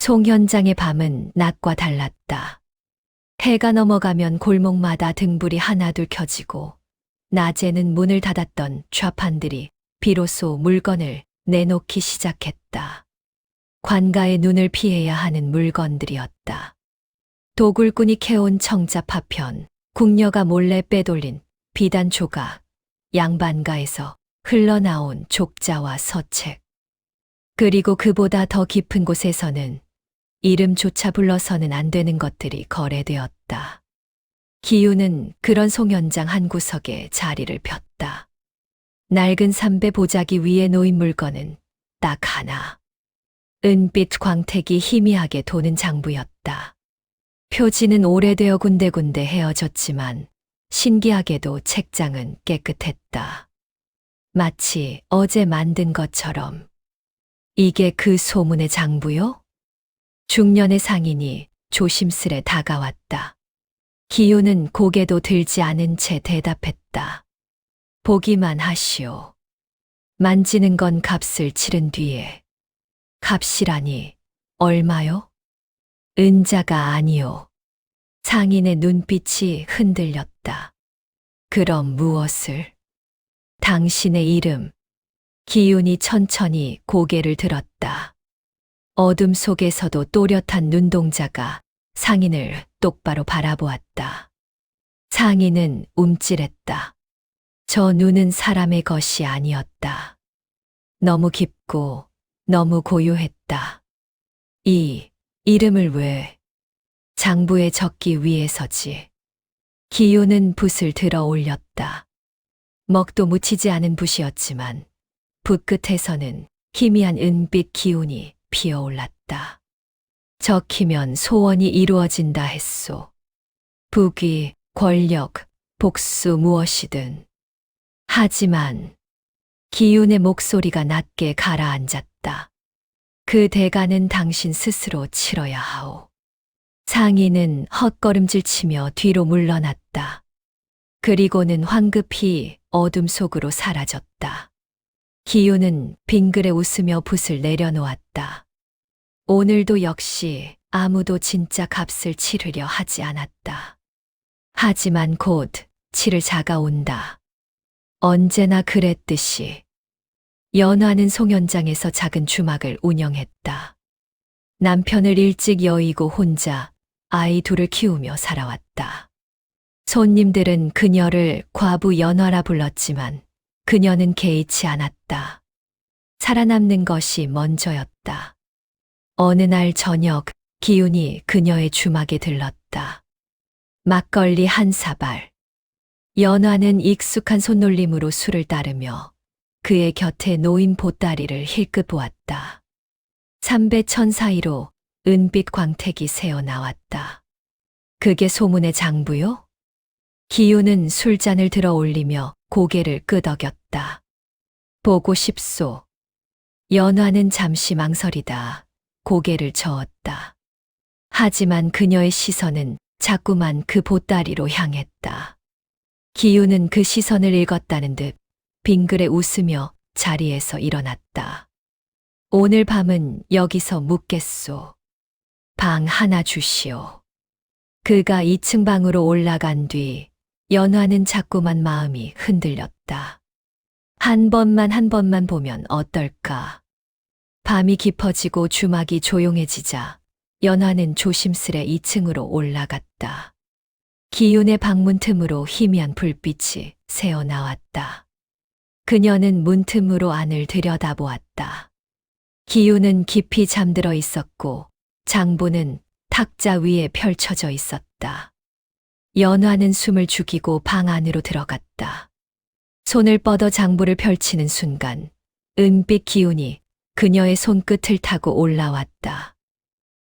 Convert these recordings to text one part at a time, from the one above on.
송현장의 밤은 낮과 달랐다. 해가 넘어가면 골목마다 등불이 하나둘 켜지고 낮에는 문을 닫았던 좌판들이 비로소 물건을 내놓기 시작했다. 관가의 눈을 피해야 하는 물건들이었다. 도굴꾼이 캐온 청자 파편, 궁녀가 몰래 빼돌린 비단 조각, 양반가에서 흘러나온 족자와 서책. 그리고 그보다 더 깊은 곳에서는 이름조차 불러서는 안 되는 것들이 거래되었다. 기우는 그런 송현장 한 구석에 자리를 폈다. 낡은 삼배 보자기 위에 놓인 물건은 딱 하나. 은빛 광택이 희미하게 도는 장부였다. 표지는 오래되어 군데군데 헤어졌지만 신기하게도 책장은 깨끗했다. 마치 어제 만든 것처럼. 이게 그 소문의 장부요? 중년의 상인이 조심스레 다가왔다. 기우는 고개도 들지 않은 채 대답했다. 보기만 하시오. 만지는 건 값을 치른 뒤에. 값이라니 얼마요? 은자가 아니오. 상인의 눈빛이 흔들렸다. 그럼 무엇을? 당신의 이름. 기운이 천천히 고개를 들었다. 어둠 속에서도 또렷한 눈동자가 상인을 똑바로 바라보았다. 상인은 움찔했다. 저 눈은 사람의 것이 아니었다. 너무 깊고 너무 고요했다. 이 이름을 왜? 장부에 적기 위해서지. 기우는 붓을 들어 올렸다. 먹도 묻히지 않은 붓이었지만 붓 끝에서는 희미한 은빛 기운이 피어올랐다. 적히면 소원이 이루어진다 했소. 부귀, 권력, 복수 무엇이든. 하지만 기운의 목소리가 낮게 가라앉았다. 그 대가는 당신 스스로 치러야 하오. 상인은 헛걸음질 치며 뒤로 물러났다. 그리고는 황급히 어둠 속으로 사라졌다. 기우는 빙그레 웃으며 붓을 내려놓았다. 오늘도 역시 아무도 진짜 값을 치르려 하지 않았다. 하지만 곧 치를 자가 온다. 언제나 그랬듯이. 연화는 송현장에서 작은 주막을 운영했다. 남편을 일찍 여의고 혼자 아이 둘을 키우며 살아왔다. 손님들은 그녀를 과부 연화라 불렀지만 그녀는 개의치 않았다. 살아남는 것이 먼저였다. 어느 날 저녁 기운이 그녀의 주막에 들렀다. 막걸리 한 사발. 연화는 익숙한 손놀림으로 술을 따르며 그의 곁에 놓인 보따리를 힐끗 보았다. 삼배천 사이로 은빛 광택이 새어나왔다. 그게 소문의 장부요? 기우는 술잔을 들어 올리며 고개를 끄덕였다. 보고 싶소. 연화는 잠시 망설이다 고개를 저었다. 하지만 그녀의 시선은 자꾸만 그 보따리로 향했다. 기우는 그 시선을 읽었다는 듯 빙그레 웃으며 자리에서 일어났다. 오늘 밤은 여기서 묵겠소. 방 하나 주시오. 그가 2층 방으로 올라간 뒤 연화는 자꾸만 마음이 흔들렸다. 한 번만 보면 어떨까? 밤이 깊어지고 주막이 조용해지자 연화는 조심스레 2층으로 올라갔다. 기운의 방문 틈으로 희미한 불빛이 새어나왔다. 그녀는 문틈으로 안을 들여다보았다. 기운은 깊이 잠들어 있었고 장부는 탁자 위에 펼쳐져 있었다. 연화는 숨을 죽이고 방 안으로 들어갔다. 손을 뻗어 장부를 펼치는 순간 은빛 기운이 그녀의 손끝을 타고 올라왔다.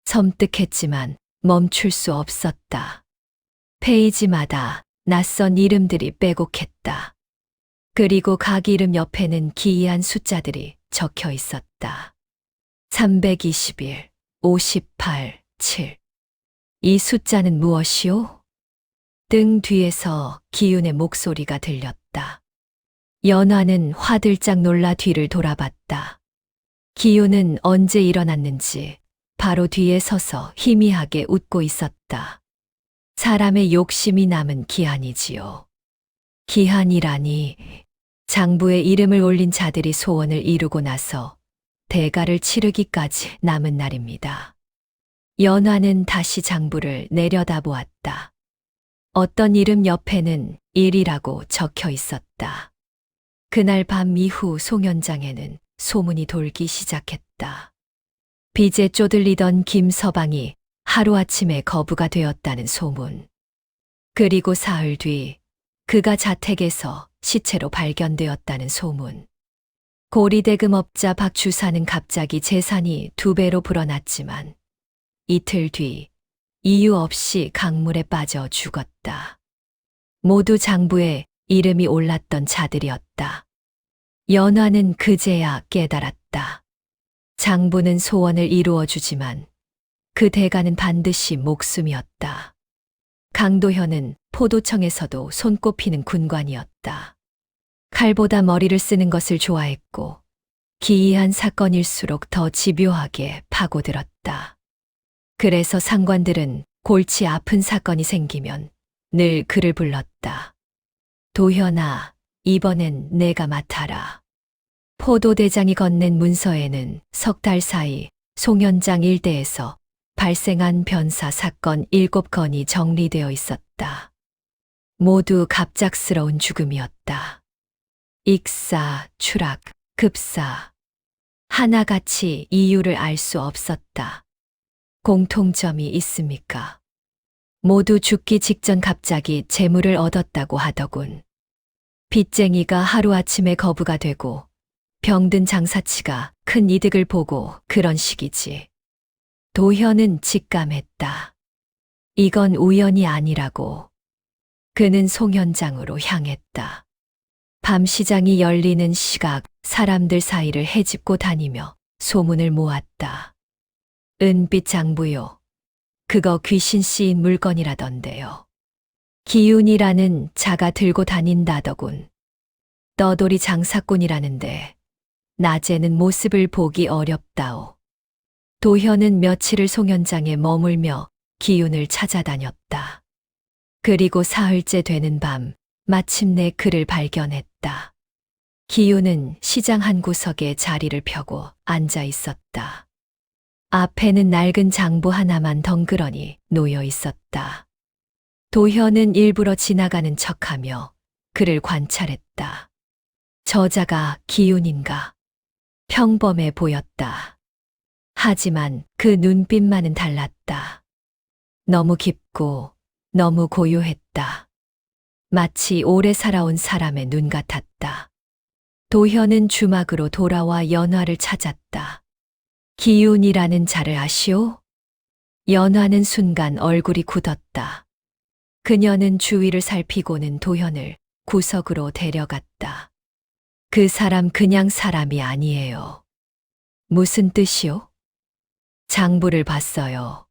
섬뜩했지만 멈출 수 없었다. 페이지마다 낯선 이름들이 빼곡했다. 그리고 각 이름 옆에는 기이한 숫자들이 적혀 있었다. 321, 58, 7. 이 숫자는 무엇이오? 등 뒤에서 기운의 목소리가 들렸다. 연화는 화들짝 놀라 뒤를 돌아봤다. 기운은 언제 일어났는지 바로 뒤에 서서 희미하게 웃고 있었다. 사람의 욕심이 남은 기한이지요. 기한이라니, 장부에 이름을 올린 자들이 소원을 이루고 나서 대가를 치르기까지 남은 날입니다. 연화는 다시 장부를 내려다보았다. 어떤 이름 옆에는 일이라고 적혀 있었다. 그날 밤 이후 송현장에는 소문이 돌기 시작했다. 빚에 쪼들리던 김서방이 하루아침에 거부가 되었다는 소문. 그리고 사흘 뒤 그가 자택에서 시체로 발견되었다는 소문. 고리대금업자 박 주사는 갑자기 재산이 2배로 불어났지만 이틀 뒤 이유 없이 강물에 빠져 죽었다. 모두 장부에 이름이 올랐던 자들이었다. 연화는 그제야 깨달았다. 장부는 소원을 이루어 주지만 그 대가는 반드시 목숨이었다. 강도현은 포도청에서도 손꼽히는 군관이었다. 칼보다 머리를 쓰는 것을 좋아했고 기이한 사건일수록 더 집요하게 파고들었다. 그래서 상관들은 골치 아픈 사건이 생기면 늘 그를 불렀다. 도현아, 이번엔 내가 맡아라. 포도대장이 건넨 문서에는 석 달 사이 송현장 일대에서 발생한 변사 사건 7건이 정리되어 있었다. 모두 갑작스러운 죽음이었다. 익사, 추락, 급사. 하나같이 이유를 알 수 없었다. 공통점이 있습니까? 모두 죽기 직전 갑자기 재물을 얻었다고 하더군. 빚쟁이가 하루아침에 거부가 되고 병든 장사치가 큰 이득을 보고 그런 식이지. 도현은 직감했다. 이건 우연이 아니라고. 그는 송현장으로 향했다. 밤 시장이 열리는 시각 사람들 사이를 헤집고 다니며 소문을 모았다. 은빛 장부요. 그거 귀신 씌인 물건이라던데요. 기운이라는 자가 들고 다닌다더군. 떠돌이 장사꾼이라는데 낮에는 모습을 보기 어렵다오. 도현은 며칠을 송현장에 머물며 기운을 찾아다녔다. 그리고 사흘째 되는 밤 마침내 그를 발견했다. 기운은 시장 한 구석에 자리를 펴고 앉아 있었다. 앞에는 낡은 장부 하나만 덩그러니 놓여 있었다. 도현은 일부러 지나가는 척하며 그를 관찰했다. 저자가 기운인가? 평범해 보였다. 하지만 그 눈빛만은 달랐다. 너무 깊고 너무 고요했다. 마치 오래 살아온 사람의 눈 같았다. 도현은 주막으로 돌아와 연화를 찾았다. 기운이라는 자를 아시오? 연화는 순간 얼굴이 굳었다. 그녀는 주위를 살피고는 도현을 구석으로 데려갔다. 그 사람 그냥 사람이 아니에요. 무슨 뜻이요? 장부를 봤어요.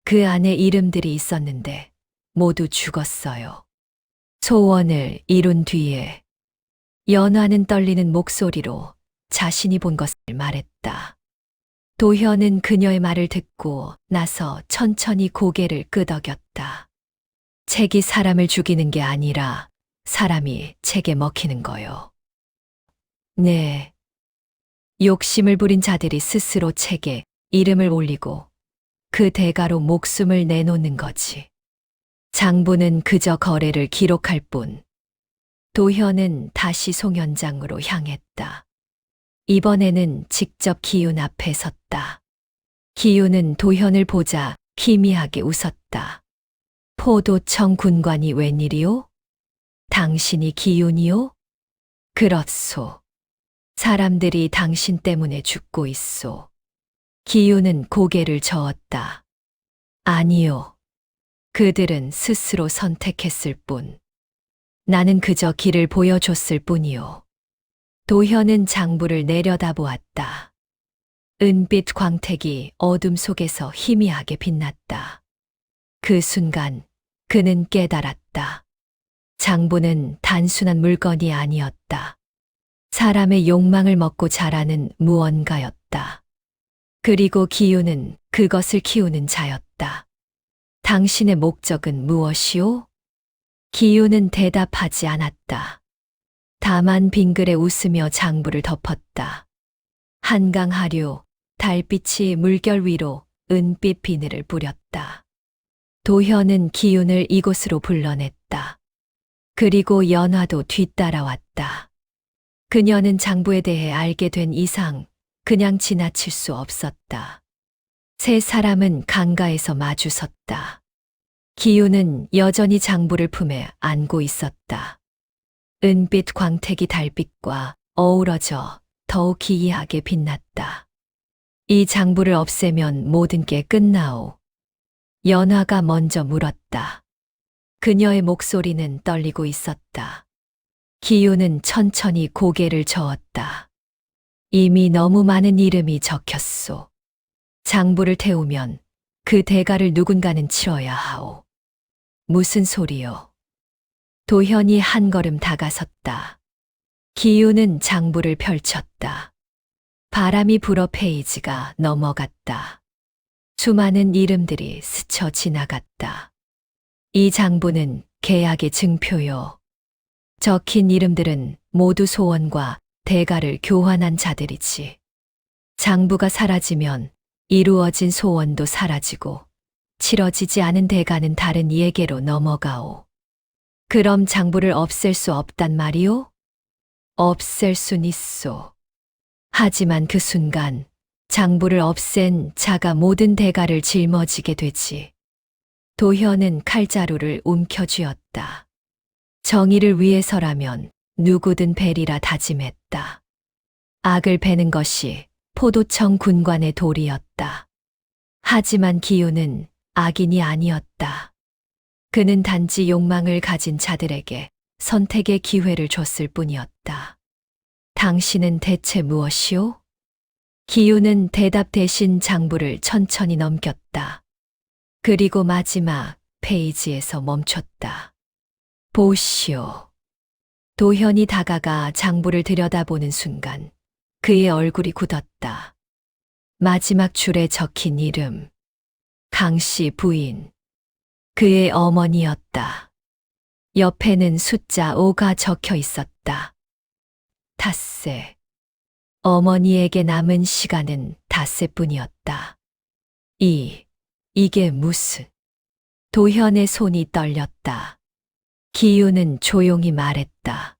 그 안에 이름들이 있었는데 모두 죽었어요. 소원을 이룬 뒤에 연화는 떨리는 목소리로 자신이 본 것을 말했다. 도현은 그녀의 말을 듣고 나서 천천히 고개를 끄덕였다. 책이 사람을 죽이는 게 아니라 사람이 책에 먹히는 거요. 네. 욕심을 부린 자들이 스스로 책에 이름을 올리고 그 대가로 목숨을 내놓는 거지. 장부는 그저 거래를 기록할 뿐. 도현은 다시 송현장으로 향했다. 이번에는 직접 기운 앞에 섰다. 기운은 도현을 보자 희미하게 웃었다. 포도청 군관이 웬일이오? 당신이 기운이오? 그렇소. 사람들이 당신 때문에 죽고 있소. 기운은 고개를 저었다. 아니요. 그들은 스스로 선택했을 뿐. 나는 그저 길을 보여줬을 뿐이요. 도현은 장부를 내려다보았다. 은빛 광택이 어둠 속에서 희미하게 빛났다. 그 순간 그는 깨달았다. 장부는 단순한 물건이 아니었다. 사람의 욕망을 먹고 자라는 무언가였다. 그리고 기유는 그것을 키우는 자였다. 당신의 목적은 무엇이오? 기유는 대답하지 않았다. 다만 빙그레 웃으며 장부를 덮었다. 한강 하류, 달빛이 물결 위로 은빛 비늘을 뿌렸다. 도현은 기윤을 이곳으로 불러냈다. 그리고 연화도 뒤따라왔다. 그녀는 장부에 대해 알게 된 이상 그냥 지나칠 수 없었다. 세 사람은 강가에서 마주섰다. 기윤은 여전히 장부를 품에 안고 있었다. 은빛 광택이 달빛과 어우러져 더욱 기이하게 빛났다. 이 장부를 없애면 모든 게 끝나오. 연화가 먼저 물었다. 그녀의 목소리는 떨리고 있었다. 기유는 천천히 고개를 저었다. 이미 너무 많은 이름이 적혔소. 장부를 태우면 그 대가를 누군가는 치러야 하오. 무슨 소리요? 도현이 한 걸음 다가섰다. 기유는 장부를 펼쳤다. 바람이 불어 페이지가 넘어갔다. 수많은 이름들이 스쳐 지나갔다. 이 장부는 계약의 증표요. 적힌 이름들은 모두 소원과 대가를 교환한 자들이지. 장부가 사라지면 이루어진 소원도 사라지고 치러지지 않은 대가는 다른 이에게로 넘어가오. 그럼 장부를 없앨 수 없단 말이오? 없앨 순 있소. 하지만 그 순간 장부를 없앤 자가 모든 대가를 짊어지게 되지. 도현은 칼자루를 움켜쥐었다. 정의를 위해서라면 누구든 베리라 다짐했다. 악을 베는 것이 포도청 군관의 도리였다. 하지만 기유는 악인이 아니었다. 그는 단지 욕망을 가진 자들에게 선택의 기회를 줬을 뿐이었다. 당신은 대체 무엇이오? 기유는 대답 대신 장부를 천천히 넘겼다. 그리고 마지막 페이지에서 멈췄다. 보시오. 도현이 다가가 장부를 들여다보는 순간 그의 얼굴이 굳었다. 마지막 줄에 적힌 이름. 강씨 부인. 그의 어머니였다. 옆에는 숫자 5가 적혀 있었다. 닷새. 어머니에게 남은 시간은 닷새뿐이었다. 이게 무슨... 도현의 손이 떨렸다. 기유는 조용히 말했다.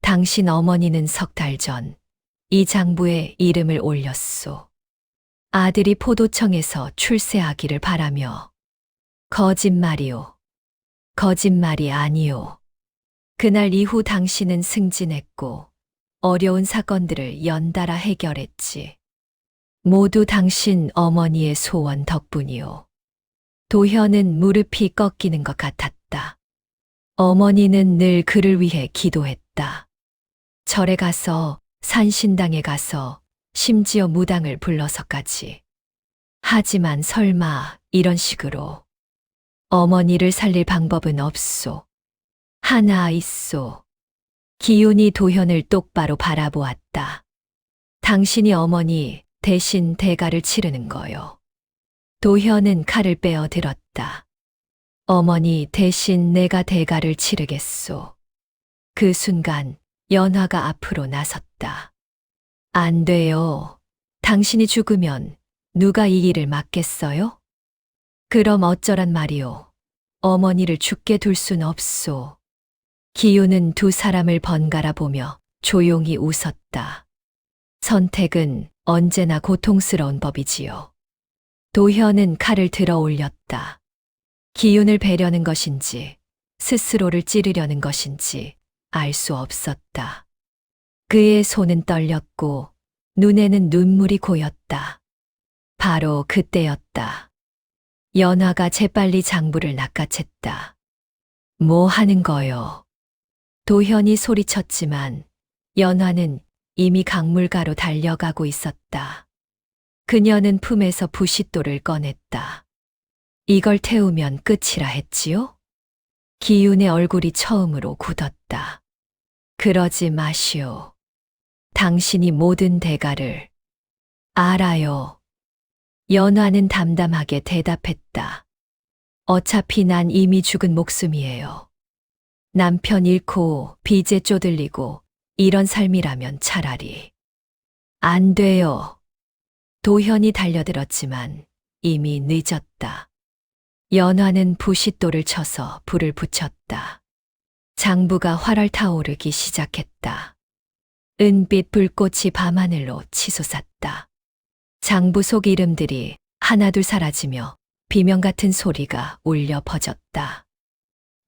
당신 어머니는 석 달 전 이 장부에 이름을 올렸소. 아들이 포도청에서 출세하기를 바라며. 거짓말이오. 거짓말이 아니오. 그날 이후 당신은 승진했고 어려운 사건들을 연달아 해결했지. 모두 당신 어머니의 소원 덕분이오. 도현은 무릎이 꺾이는 것 같았다. 어머니는 늘 그를 위해 기도했다. 절에 가서, 산신당에 가서, 심지어 무당을 불러서까지. 하지만 설마 이런 식으로 어머니를 살릴 방법은 없소. 하나 있소. 기윤이 도현을 똑바로 바라보았다. 당신이 어머니 대신 대가를 치르는 거요. 도현은 칼을 빼어 들었다. 어머니 대신 내가 대가를 치르겠소. 그 순간 연화가 앞으로 나섰다. 안 돼요. 당신이 죽으면 누가 이 일을 맡겠어요? 그럼 어쩌란 말이오. 어머니를 죽게 둘 순 없소. 기유는 두 사람을 번갈아 보며 조용히 웃었다. 선택은 언제나 고통스러운 법이지요. 도현은 칼을 들어 올렸다. 기윤을 베려는 것인지 스스로를 찌르려는 것인지 알 수 없었다. 그의 손은 떨렸고 눈에는 눈물이 고였다. 바로 그때였다. 연화가 재빨리 장부를 낚아챘다. 뭐 하는 거요? 도현이 소리쳤지만 연화는 이미 강물가로 달려가고 있었다. 그녀는 품에서 부싯돌을 꺼냈다. 이걸 태우면 끝이라 했지요? 기윤의 얼굴이 처음으로 굳었다. 그러지 마시오. 당신이 모든 대가를 알아요. 연화는 담담하게 대답했다. 어차피 난 이미 죽은 목숨이에요. 남편 잃고 빚에 쪼들리고 이런 삶이라면 차라리. 안 돼요. 도현이 달려들었지만 이미 늦었다. 연화는 부싯돌을 쳐서 불을 붙였다. 장부가 활활 타오르기 시작했다. 은빛 불꽃이 밤하늘로 치솟았다. 장부 속 이름들이 하나둘 사라지며 비명 같은 소리가 울려 퍼졌다.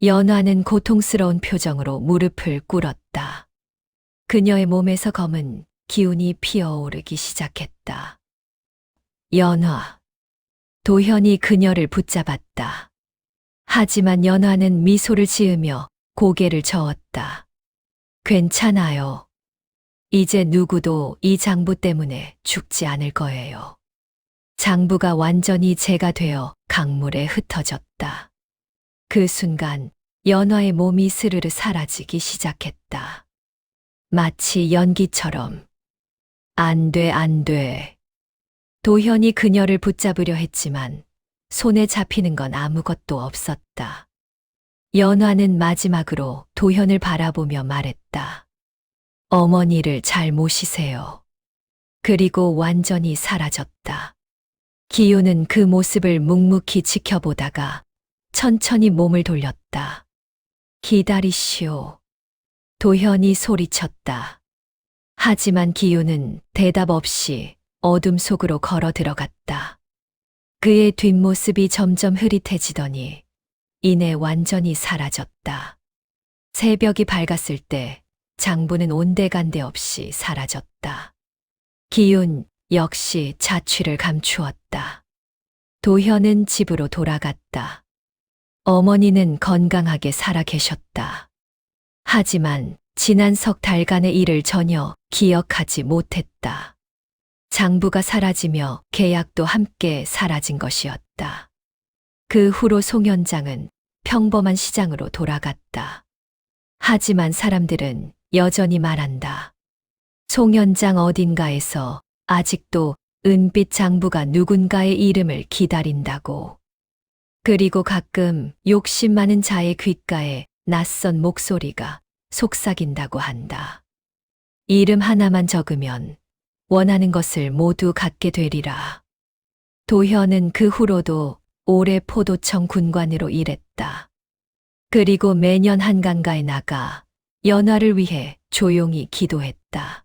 연화는 고통스러운 표정으로 무릎을 꿇었다. 그녀의 몸에서 검은 기운이 피어오르기 시작했다. 연화. 도현이 그녀를 붙잡았다. 하지만 연화는 미소를 지으며 고개를 저었다. 괜찮아요. 이제 누구도 이 장부 때문에 죽지 않을 거예요. 장부가 완전히 재가 되어 강물에 흩어졌다. 그 순간 연화의 몸이 스르르 사라지기 시작했다. 마치 연기처럼. 안 돼, 안 돼. 도현이 그녀를 붙잡으려 했지만 손에 잡히는 건 아무것도 없었다. 연화는 마지막으로 도현을 바라보며 말했다. 어머니를 잘 모시세요. 그리고 완전히 사라졌다. 기우는 그 모습을 묵묵히 지켜보다가 천천히 몸을 돌렸다. 기다리시오. 도현이 소리쳤다. 하지만 기우는 대답 없이 어둠 속으로 걸어 들어갔다. 그의 뒷모습이 점점 흐릿해지더니 이내 완전히 사라졌다. 새벽이 밝았을 때 장부는 온데간데 없이 사라졌다. 기운 역시 자취를 감추었다. 도현은 집으로 돌아갔다. 어머니는 건강하게 살아 계셨다. 하지만 지난 석 달간의 일을 전혀 기억하지 못했다. 장부가 사라지며 계약도 함께 사라진 것이었다. 그 후로 송현장은 평범한 시장으로 돌아갔다. 하지만 사람들은 여전히 말한다. 송현장 어딘가에서 아직도 은빛 장부가 누군가의 이름을 기다린다고. 그리고 가끔 욕심 많은 자의 귓가에 낯선 목소리가 속삭인다고 한다. 이름 하나만 적으면 원하는 것을 모두 갖게 되리라. 도현은 그 후로도 오래 포도청 군관으로 일했다. 그리고 매년 한강가에 나가 연화를 위해 조용히 기도했다.